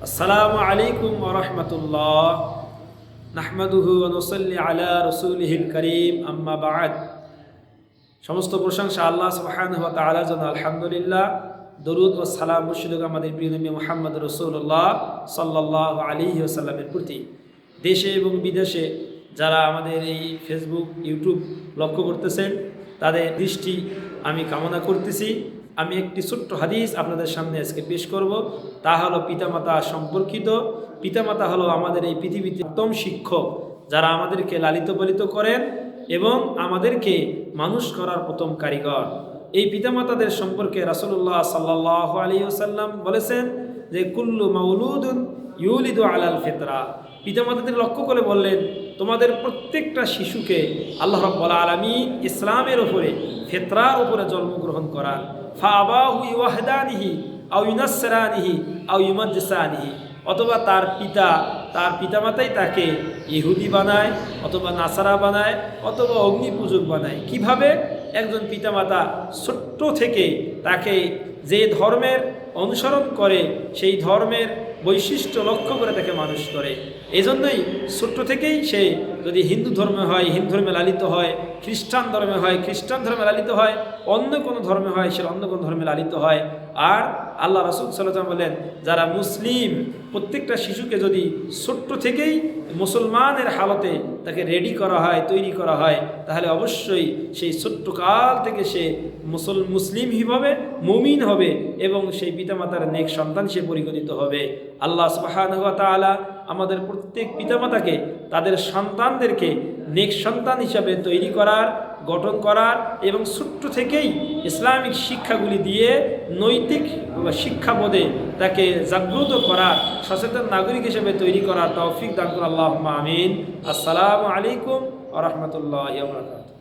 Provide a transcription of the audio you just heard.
আসসালামু আলাইকুম ওয়া রাহমাতুল্লাহ নাহমাদুহু ওয়া নুসাল্লি আলা রাসূলিহিল কারীম আম্মা বা'দ। সমস্ত প্রশংসা আল্লাহ সুবহানাহু ওয়া তাআলার জন্য। আলহামদুলিল্লাহ, দরুদ ও সালাম বর্ষিত আমাদের প্রিয় নবী মুহাম্মদ রাসূলুল্লাহ সাল্লাল্লাহু আলাইহি ওয়াসাল্লামের প্রতি। দেশে এবং বিদেশে যারা আমাদের এই ফেসবুক ইউটিউব লক্ষ্য করতেছেন, তাদের দৃষ্টি আমি কামনা করতেছি। আমি একটি ছোট্ট হাদিস আপনাদের সামনে আজকে পেশ করব। তা হলো পিতামাতা সম্পর্কিত। পিতামাতা হলো আমাদের এই পৃথিবীতে উত্তম শিক্ষক, যারা আমাদেরকে লালিত পালিত করেন এবং আমাদেরকে মানুষ করার প্রথম কারিগর। এই পিতামাতাদের সম্পর্কে রাসূলুল্লাহ সাল্লাল্লাহু আলাইহি ওয়াসাল্লাম বলেছেন যে কুল্লু মাউলুদুন ইউলিদু আলাল ফিতরা। পিতামাতাদের লক্ষ্য করে বললেন, তোমাদের প্রত্যেকটা শিশুকে আল্লাহ রাব্বুল আলামিন ইসলামের উপরে, ফিতরার উপরে জন্মগ্রহণ করান। ফাআবাহু ইওয়াহদানিহি আও ইউনাসসারানিহি আও ইউমাজ্জিসানিহি। অথবা তার পিতামাতাই তাকে ইহুদি বানায়, অথবা নাসারা বানায়, অথবা অগ্নিপূজক বানায়। কিভাবে? একজন পিতামাতা ছোট্ট থেকে তাকে যে ধর্মের অনুসরণ করে সেই ধর্মের বৈশিষ্ট্য লক্ষ্য করে তাকে মানুষ করে। এজন্যই ছোট্ট থেকেই সে যদি হিন্দু ধর্মে হয় হিন্দু ধর্মে লালিত হয়, খ্রিস্টান ধর্মে হয় খ্রিস্টান ধর্মে লালিত হয়, অন্য কোনো ধর্মে হয় সে অন্য কোনো ধর্মে লালিত হয়। আর আল্লাহ রাসূল সাল্লাল্লাহু আলাইহি ওয়াসাল্লাম বলেন, যারা মুসলিম প্রত্যেকটা শিশুকে যদি ছোট্ট থেকেই মুসলমানের হালতে তাকে রেডি করা হয়, তৈরি করা হয়, তাহলে অবশ্যই সেই ছোট্ট কাল থেকে সে মুসলিম হবে, মুমিন হবে এবং সেই পিতামাতার নেক সন্তান সে পরিগণিত হবে। আল্লাহ সুবহানাহু ওয়া তাআলা আমাদের প্রত্যেক পিতামাতাকে তাদের সন্তানদেরকে নেক সন্তান হিসাবে তৈরি করার, গঠন করার এবং ছোট্ট থেকেই ইসলামিক শিক্ষাগুলি দিয়ে নৈতিক শিক্ষাবোধে তাকে জাগ্রত করার, সচেতন নাগরিক হিসেবে তৈরি করার তৌফিক দান করুন। আল্লাহুম্মা আমিন। আসসালামু আলাইকুম ওয়া রাহমাতুল্লাহি ওয়া বারাকাতুহু।